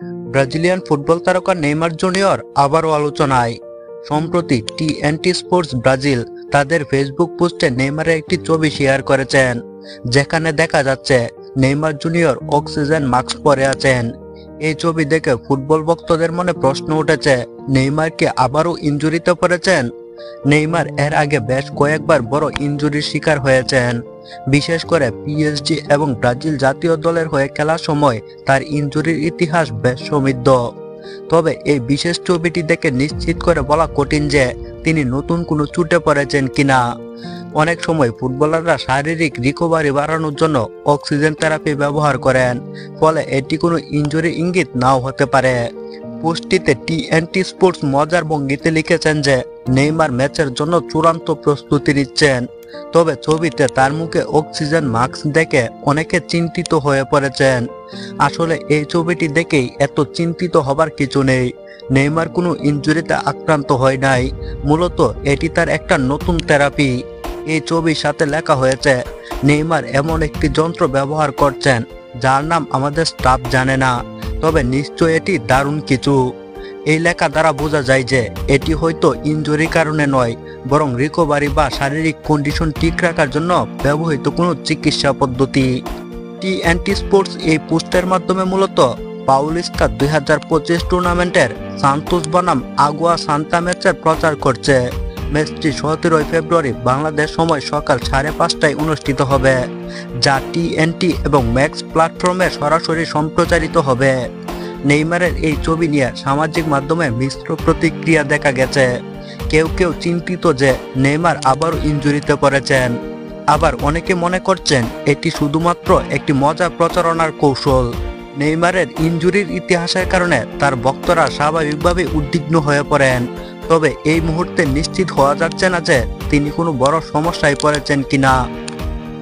Brazilian football তারকা Neymar junior আবারও আলোচনায়। সম্প্রতি টিএনটি স্পোর্টস ব্রাজিল তাদের ফেসবুক পোস্টে নেইমারের একটি ছবি শেয়ার করেছেন, যেখানে দেখা যাচ্ছে নেইমার জুনিয়র অক্সিজেন মাস্ক পরে আছেন। এই ছবি দেখে ফুটবল ভক্তদের মনে প্রশ্ন উঠেছে, নেইমার কি আবারও ইনজুরিতে পড়েছেন? নেইমার এর আগে বেশ কয়েকবার বড় ইনজুরির শিকার হয়েছেন, বিশেষ করে পিএসজি এবং ব্রাজিল জাতীয় দলের হয়ে খেলার সময় তার ইনজুরির ইতিহাস বেশ সমৃদ্ধ। তবে এই বিশেষ ছবিটি দেখে নিশ্চিত করে বলা কঠিন যে তিনি নতুন কোনো চোটে পড়েছেন কিনা। অনেক সময় ফুটবলাররা শারীরিক রিকভারি বাড়ানোর জন্য অক্সিজেন থেরাপি ব্যবহার করেন, ফলে এটি কোনো ইনজুরি ইঙ্গিত নাও হতে পারে। পোস্টটিতে টিএনটি স্পোর্টস মজার ভঙ্গিতে লিখেছেন যে নেইমার ম্যাচের জন্য চূড়ান্ত প্রস্তুতি নিচ্ছেন, তবে ছবিতে তার মুখে অক্সিজেন মাস্ক দেখে অনেকে চিন্তিত হয়ে পড়েছেন। আসলে এই ছবিটি দেখেই এত চিন্তিত হবার কিছু নেই। নেইমার কোনো ইনজুরিতে আক্রান্ত হয় নাই, মূলত এটি তার একটা নতুন থেরাপি। এই ছবির সাথে লেখা হয়েছে, নেইমার এমন একটি যন্ত্র ব্যবহার করছেন যার নাম আমাদের স্টাফ জানে না, তবে নিশ্চয় এটি দারুণ কিছু। এই লেখা দ্বারা বোঝা যায় যে এটি হয়তো ইনজুরির কারণে নয়, বরং রিকভারি বা শারীরিক কন্ডিশন ঠিক রাখার জন্য ব্যবহৃত কোনো চিকিৎসা পদ্ধতি। টিএনটি স্পোর্টস এই পোস্টের মাধ্যমে মূলত পাউলিস্তা 2025 টুর্নামেন্টের সান্তোস বনাম আগুয়া সান্তা ম্যাচের প্রচার করছে। ম্যাচটি 17 ফেব্রুয়ারি বাংলাদেশ সময় সকাল 5:30টায় অনুষ্ঠিত হবে, যা টিএনটি এবং ম্যাক্স প্ল্যাটফর্মে সরাসরি সম্প্রচারিত হবে। নেইমারের এই ছবি নিয়ে সামাজিক মাধ্যমে মিশ্র প্রতিক্রিয়া দেখা গেছে। কেউ কেউ চিন্তিত যে নেইমার আবারও ইনজুরিতে পড়েছেন, আবার অনেকে মনে করছেন এটি শুধুমাত্র একটি মজার প্রচারণার কৌশল। নেইমারের ইনজুরির ইতিহাসের কারণে তার ভক্তরা স্বাভাবিকভাবে উদ্বিগ্ন হয়ে পড়েন, তবে এই মুহূর্তে নিশ্চিত হওয়া যাচ্ছে না যে তিনি কোনো বড় সমস্যায় পড়েছেন কিনা।